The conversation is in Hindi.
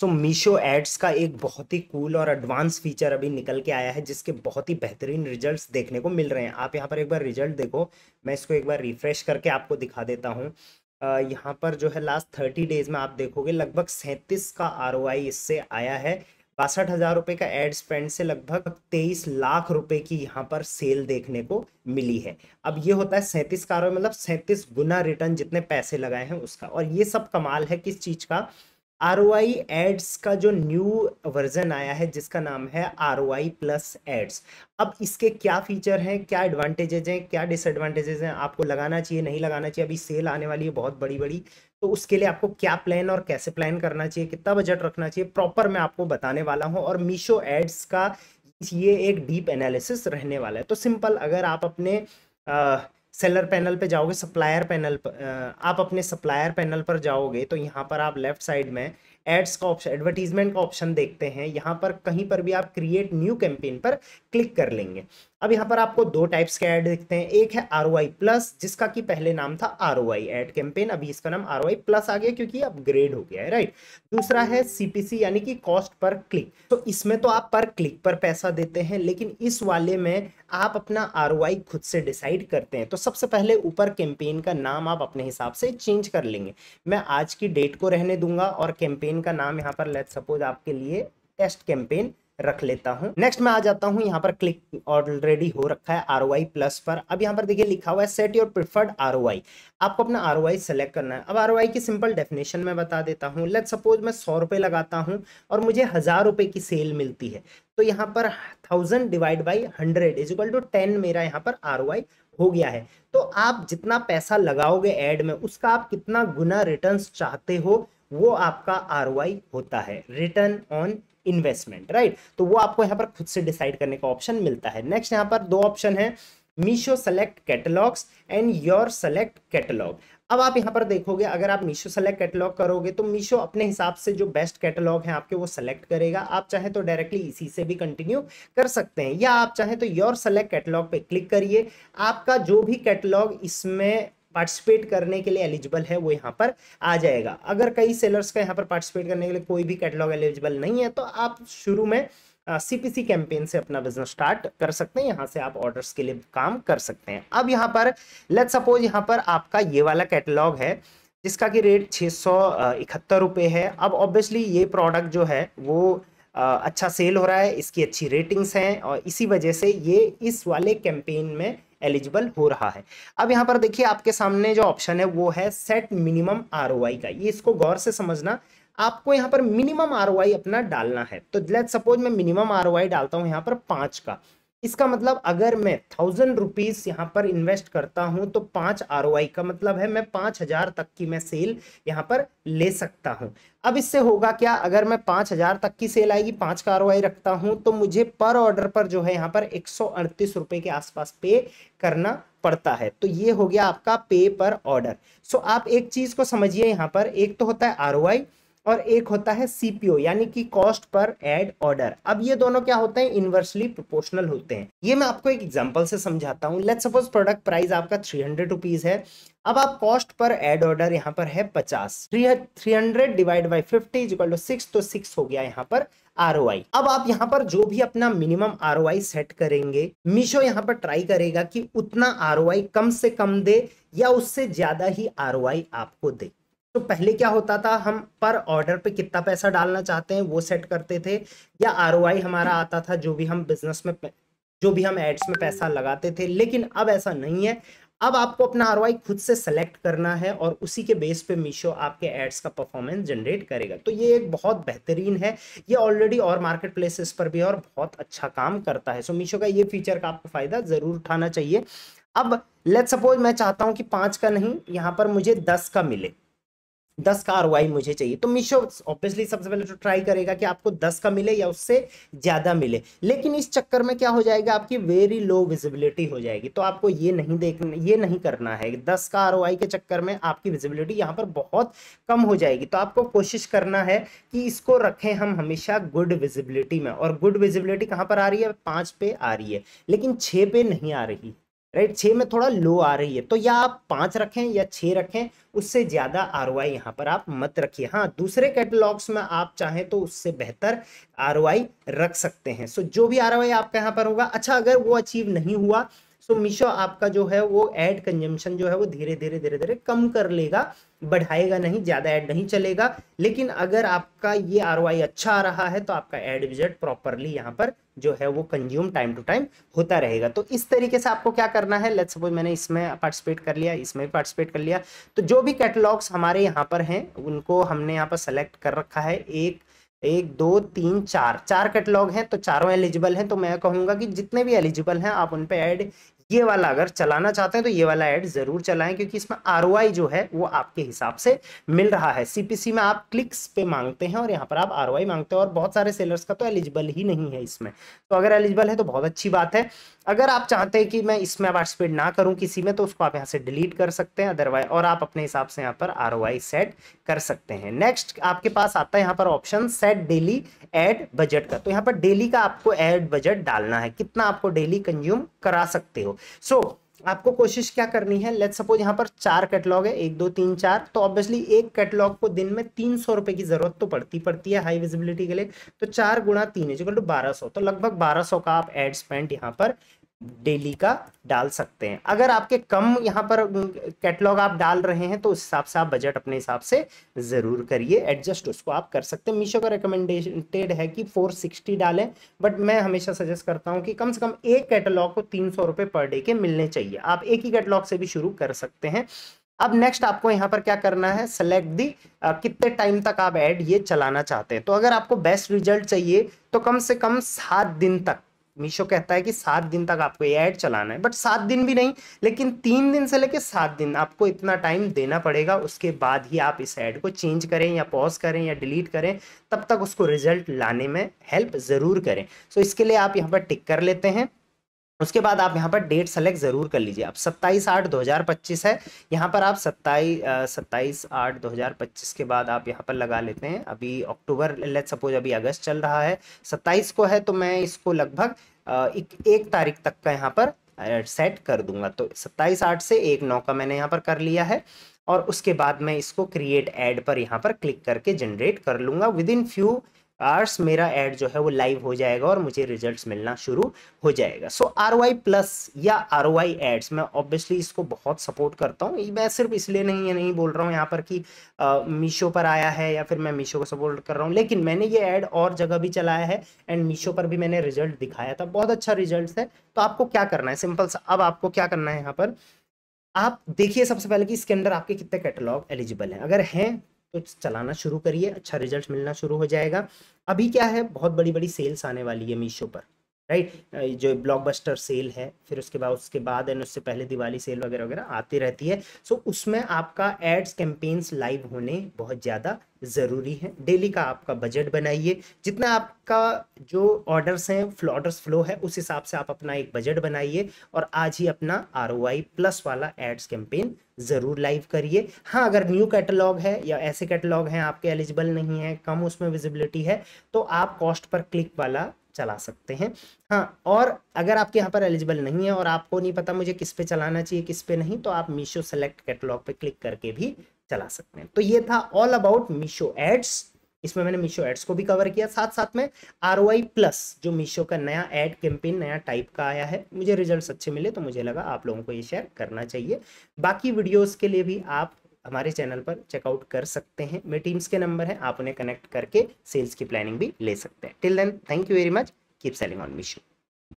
तो मीशो एड्स का एक बहुत ही कूल और एडवांस फीचर अभी निकल के आया है जिसके बहुत ही बेहतरीन रिजल्ट्स देखने को मिल रहे हैं। आप यहाँ पर एक बार रिजल्ट देखो, मैं इसको एक बार रिफ्रेश करके आपको दिखा देता हूँ। यहाँ पर जो है लास्ट 30 डेज में आप देखोगे लगभग 37 का आरओआई इससे आया है। 62,000 रुपये का एड स्पेंड से लगभग 23 लाख रुपए की यहाँ पर सेल देखने को मिली है। अब ये होता है 37 का आरओआई, मतलब 37 गुना रिटर्न जितने पैसे लगाए हैं उसका। और ये सब कमाल है किस चीज का? आरओआई एड्स का जो न्यू वर्जन आया है जिसका नाम है आरओआई प्लस एड्स। अब इसके क्या फीचर हैं, क्या एडवांटेजेस हैं, क्या डिसएडवांटेजेस हैं, आपको लगाना चाहिए नहीं लगाना चाहिए, अभी सेल आने वाली है बहुत बड़ी बड़ी, तो उसके लिए आपको क्या प्लान और कैसे प्लान करना चाहिए, कितना बजट रखना चाहिए, प्रॉपर मैं आपको बताने वाला हूं। और मीशो एड्स का ये एक डीप एनालिसिस रहने वाला है। तो सिंपल, अगर आप अपने सेलर पैनल पे जाओगे, सप्लायर पैनल पर आप अपने सप्लायर पैनल पर जाओगे तो यहाँ पर आप लेफ्ट साइड में एड्स का ऑप्शन, एडवर्टीजमेंट का ऑप्शन देखते हैं। यहाँ पर कहीं पर भी आप क्रिएट न्यू कैंपेन पर क्लिक कर लेंगे। अब यहाँ पर आपको दो टाइप्स के ऐड दिखते हैं। एक है आरओआई प्लस, जिसका कि पहले नाम था आरओआई एड कैंपेन, अभी इसका नाम आरओआई प्लस आ गया क्योंकि अपग्रेड हो गया है, राइट। दूसरा है सीपीसी यानी कि कॉस्ट पर क्लिक। तो इसमें तो आप पर क्लिक पर पैसा देते हैं, लेकिन इस वाले में आप अपना आरओआई खुद से डिसाइड करते हैं। तो सबसे पहले ऊपर कैंपेन का नाम आप अपने हिसाब से चेंज कर लेंगे। मैं आज की डेट को रहने दूंगा और कैंपेन का नाम यहाँ पर लेट्स सपोज आपके लिए टेस्ट कैंपेन रख लेता हूं। नेक्स्ट मैं आ जाता हूं, यहाँ पर क्लिक ऑलरेडी हो रखा है आरओआई प्लस पर। अब यहाँ पर देखिए लिखा हुआ है सेट योर प्रिफर्ड आरओआई। आपको अपना आरओआई सेलेक्ट करना है। अब आरओआई की सिंपल डेफिनेशन मैं बता देता हूँ। लेट्स सपोज मैं 100 रुपये लगाता हूँ और मुझे 1000 रुपये की सेल मिलती है, तो यहाँ पर 1000 divide by 100 is equal to 10 मेरा यहाँ पर आरओआई हो गया है। तो आप जितना पैसा लगाओगे ऐड में, उसका आप कितना गुना रिटर्न्स चाहते हो, वो आपका आरओआई होता है, रिटर्न ऑन इन्वेस्टमेंट, राइट। तो वो आपको यहाँ पर खुद से डिसाइड करने का ऑप्शन मिलता है। नेक्स्ट यहाँ पर दो ऑप्शन है, Meesho select catalogues and your select catalogue. अब आप यहाँ पर देखोगे, अगर आप मीशो सेलेक्ट कैटलॉग करोगे तो मीशो अपने हिसाब से जो बेस्ट कैटलॉग है आपके वो सेलेक्ट करेगा। आप चाहे तो डायरेक्टली इसी से भी कंटिन्यू कर सकते हैं, या आप चाहे तो योर सेलेक्ट कैटलॉग पे क्लिक करिए। आपका जो भी कैटलॉग इसमें पार्टिसिपेट करने के लिए एलिजिबल है वो यहाँ पर आ जाएगा। अगर कई सेलर्स का यहाँ पर पार्टिसिपेट करने के लिए कोई भी कैटलॉग एलिजिबल नहीं है, तो आप शुरू में सीपीसी कैंपेन से अपना बिजनेस स्टार्ट कर सकते हैं। यहाँ से आप ऑर्डर्स के लिए काम कर सकते हैं। अब यहाँ पर लेट्स सपोज यहाँ पर आपका ये वाला कैटलॉग है जिसका कि रेट 671 रुपये है। अब ऑब्वियसली ये प्रोडक्ट जो है वो अच्छा सेल हो रहा है, इसकी अच्छी रेटिंग्स हैं और इसी वजह से ये इस वाले कैंपेन में एलिजिबल हो रहा है। अब यहाँ पर देखिए आपके सामने जो ऑप्शन है वो है सेट मिनिमम आरओआई का। ये इसको गौर से समझना, आपको यहाँ पर मिनिमम आरओआई अपना डालना है। तो लेट्स सपोज मैं मिनिमम आरओआई डालता हूँ यहाँ पर 5 का। इसका मतलब अगर मैं 1000 रुपीज यहाँ पर इन्वेस्ट करता हूं तो 5 आरओआई का मतलब है मैं 5000 तक की मैं सेल यहाँ पर ले सकता हूं। अब इससे होगा क्या, अगर मैं 5000 तक की सेल आएगी, 5 का आरओआई रखता हूं, तो मुझे पर ऑर्डर पर जो है यहाँ पर 138 रुपए के आसपास पे करना पड़ता है। तो ये हो गया आपका पे पर ऑर्डर। सो आप एक चीज को समझिए, यहाँ पर एक तो होता है आरओआई और एक होता है सीपीओ यानी कि कॉस्ट पर एड ऑर्डर। अब ये दोनों क्या होते हैं, इनवर्सली प्रोपोर्शनल होते हैं। ये मैं आपको एक एग्जांपल से समझाता हूं। लेट्स सपोज प्रोडक्ट प्राइस आपका 300 रुपीज है। अब आप कॉस्ट पर एड ऑर्डर यहाँ पर है 50, 300 divide by 50 is equal to 6, तो 6 हो गया यहाँ पर आरओआई। अब आप यहाँ पर जो भी अपना मिनिमम आरओआई सेट करेंगे, मीशो यहाँ पर ट्राई करेगा कि उतना आरओआई कम से कम दे या उससे ज्यादा ही आरओआई आपको दे। तो पहले क्या होता था, हम पर ऑर्डर पे कितना पैसा डालना चाहते हैं वो सेट करते थे, या आरओआई हमारा आता था जो भी हम बिजनेस में, जो भी हम एड्स में पैसा लगाते थे। लेकिन अब ऐसा नहीं है, अब आपको अपना आरओआई खुद से सेलेक्ट करना है और उसी के बेस पे मीशो आपके एड्स का परफॉर्मेंस जनरेट करेगा। तो ये एक बहुत बेहतरीन है, ये ऑलरेडी और मार्केट प्लेसेस पर भी और बहुत अच्छा काम करता है। सो मीशो का ये फीचर का आपको फायदा जरूर उठाना चाहिए। अब लेट्स सपोज मैं चाहता हूं कि 5 का नहीं, यहाँ पर मुझे 10 का मिले, 10 का आरओआई मुझे चाहिए, तो मीशो ऑब्वियसली सबसे पहले तो ट्राई करेगा कि आपको 10 का मिले या उससे ज्यादा मिले। लेकिन इस चक्कर में क्या हो जाएगा, आपकी वेरी लो विजिबिलिटी हो जाएगी। तो आपको ये नहीं देखना, ये नहीं करना है। 10 का आरओआई के चक्कर में आपकी विजिबिलिटी यहाँ पर बहुत कम हो जाएगी। तो आपको कोशिश करना है कि इसको रखें हम हमेशा गुड विजिबिलिटी में। और गुड विजिबिलिटी कहाँ पर आ रही है, 5 पे आ रही है, लेकिन 6 पे नहीं आ रही। राइट। 6 में थोड़ा लो आ रही है, तो या आप 5 रखें या 6 रखें, उससे ज्यादा आरओआई यहाँ पर आप मत रखिए। हाँ, दूसरे कैटलॉग्स में आप चाहें तो उससे बेहतर आरओआई रख सकते हैं। सो जो भी आरओआई आपका यहाँ पर होगा, अच्छा अगर वो अचीव नहीं हुआ सो मीशो आपका जो है वो एड कंजम्पशन जो है वो धीरे धीरे कम कर लेगा, बढ़ाएगा नहीं, ज्यादा ऐड नहीं चलेगा। लेकिन अगर आपका ये आरओआई अच्छा आ रहा है तो आपका एड विजेट प्रॉपरली यहाँ पर जो है वो कंज्यूम टाइम टू टाइम होता रहेगा। तो इस तरीके से आपको क्या करना है, लेट्स सपोज मैंने इसमें पार्टिसिपेट कर लिया, इसमें भी पार्टिसिपेट कर लिया, तो जो भी कैटलॉग्स हमारे यहाँ पर हैं उनको हमने यहाँ पर सेलेक्ट कर रखा है। एक एक दो तीन चार, चार कैटलॉग हैं तो चारों एलिजिबल हैं। तो मैं कहूंगा कि जितने भी एलिजिबल हैं आप उन पे ऐड, ये वाला अगर चलाना चाहते हैं तो ये वाला ऐड जरूर चलाएं, क्योंकि इसमें आरओआई जो है वो आपके हिसाब से मिल रहा है। सीपीसी में आप क्लिक्स पे मांगते हैं और यहाँ पर आप आरओआई मांगते हैं, और बहुत सारे सेलर्स का तो एलिजिबल ही नहीं है इसमें। तो अगर एलिजिबल है तो बहुत अच्छी बात है। अगर आप चाहते हैं कि मैं इसमें पार्टिसिपेट ना करूं किसी में, तो उसको आप यहाँ से डिलीट कर सकते हैं अदरवाइज, और आप अपने हिसाब से यहाँ पर आरओआई सेट कर सकते हैं। नेक्स्ट आपके पास आता है यहाँ पर option set daily ad budget का। तो यहाँ पर डेली का आपको एड बजट डालना है, कितना आपको डेली कंज्यूम करा सकते हो। सो आपको कोशिश क्या करनी है, लेट्स सपोज यहाँ पर 4 कैटलॉग है, 1 2 3 4, तो ऑब्वियसली एक कैटलॉग को दिन में 300 रुपए की जरूरत तो पड़ती है हाई विजिबिलिटी के लिए। तो 4 गुणा 3 इक्वल टू 1200, तो लगभग 1200 का आप एड स्पेंड यहाँ पर डेली का डाल सकते हैं। अगर आपके कम यहाँ पर कैटलॉग आप डाल रहे हैं तो उस हिसाब से आप बजट अपने हिसाब से जरूर करिए, एडजस्ट उसको आप कर सकते हैं। मीशो का रिकमेंडेड है कि 460 डालें, बट मैं हमेशा सजेस्ट करता हूं कि कम से कम एक कैटलॉग को 300 रुपए पर डे के मिलने चाहिए। आप एक ही कैटलॉग से भी शुरू कर सकते हैं। अब नेक्स्ट आपको यहाँ पर क्या करना है, सेलेक्ट दी कितने टाइम तक आप ऐड ये चलाना चाहते हैं। तो अगर आपको बेस्ट रिजल्ट चाहिए तो कम से कम 7 दिन तक, मीशो कहता है कि 7 दिन तक आपको ये ऐड चलाना है, बट 7 दिन भी नहीं, लेकिन 3 दिन से लेके 7 दिन आपको इतना टाइम देना पड़ेगा। उसके बाद ही आप इस ऐड को चेंज करें या पॉज करें या डिलीट करें, तब तक उसको रिजल्ट लाने में हेल्प जरूर करें। सो इसके लिए आप यहाँ पर टिक कर लेते हैं। उसके बाद आप यहाँ पर डेट सेलेक्ट जरूर कर लीजिए। अब 27/8/2025 है, यहाँ पर आप 27/8/2025 के बाद आप यहाँ पर लगा लेते हैं। अभी अक्टूबर, लेट्स सपोज अभी अगस्त चल रहा है, 27 को है, तो मैं इसको लगभग 1 तारीख तक का यहाँ पर सेट कर दूंगा। तो 27/8 से 1/9 का मैंने यहाँ पर कर लिया है, और उसके बाद मैं इसको क्रिएट एड पर यहाँ पर क्लिक करके जनरेट कर लूंगा। विद इन फ्यू आवर्स मेरा ऐड जो है वो लाइव हो जाएगा और मुझे रिजल्ट्स मिलना शुरू हो जाएगा। सो आरओआई प्लस या आरओआई एड्स, मैं ऑब्वियसली इसको बहुत सपोर्ट करता हूँ। मैं सिर्फ इसलिए नहीं बोल रहा हूँ यहाँ पर कि मीशो पर आया है या फिर मैं मीशो को सपोर्ट कर रहा हूँ, लेकिन मैंने ये ऐड और जगह भी चलाया है एंड मीशो पर भी मैंने रिजल्ट दिखाया था, बहुत अच्छा रिजल्ट है। तो आपको क्या करना है, सिंपल सा, अब आपको क्या करना है, यहाँ पर आप देखिए सबसे पहले कि इसके अंदर आपके कितने कैटलॉग एलिजिबल हैं। अगर हैं तो चलाना शुरू करिए, अच्छा रिजल्ट मिलना शुरू हो जाएगा। अभी क्या है, बहुत बड़ी बड़ी सेल्स आने वाली है मीशो पर, राइट। जो ब्लॉकबस्टर सेल है, फिर उसके बाद एंड उससे पहले दिवाली सेल वगैरह वगैरह आती रहती है। सो उसमें आपका एड्स कैंपेन्स लाइव होने बहुत ज़्यादा ज़रूरी है। डेली का आपका बजट बनाइए, जितना आपका जो ऑर्डर्स हैं, ऑर्डर्स फ्लो है, उस हिसाब से आप अपना एक बजट बनाइए और आज ही अपना आरओआई प्लस वाला एड्स कैंपेन ज़रूर लाइव करिए। हाँ, अगर न्यू कैटलॉग है या ऐसे कैटलॉग हैं आपके एलिजिबल नहीं है, कम उसमें विजिबिलिटी है, तो आप कॉस्ट पर क्लिक वाला चला सकते हैं। हाँ, और अगर आपके यहाँ पर एलिजिबल नहीं है और आपको नहीं पता मुझे किस पे चलाना चाहिए किस पे नहीं, तो आप मीशो सेलेक्ट कैटलॉग पे क्लिक करके भी चला सकते हैं। तो ये था ऑल अबाउट मीशो एड्स। इसमें मैंने मीशो एड्स को भी कवर किया, साथ साथ में आरओआई प्लस जो मीशो का नया एड कैंपेन नया टाइप का आया है, मुझे रिजल्ट्स अच्छे मिले तो मुझे लगा आप लोगों को ये शेयर करना चाहिए। बाकी वीडियोस के लिए भी आप हमारे चैनल पर चेकआउट कर सकते हैं, मेरे टीम्स के नंबर हैं, आप उन्हें कनेक्ट करके सेल्स की प्लानिंग भी ले सकते हैं। Till then, thank you very much, keep selling on Meesho.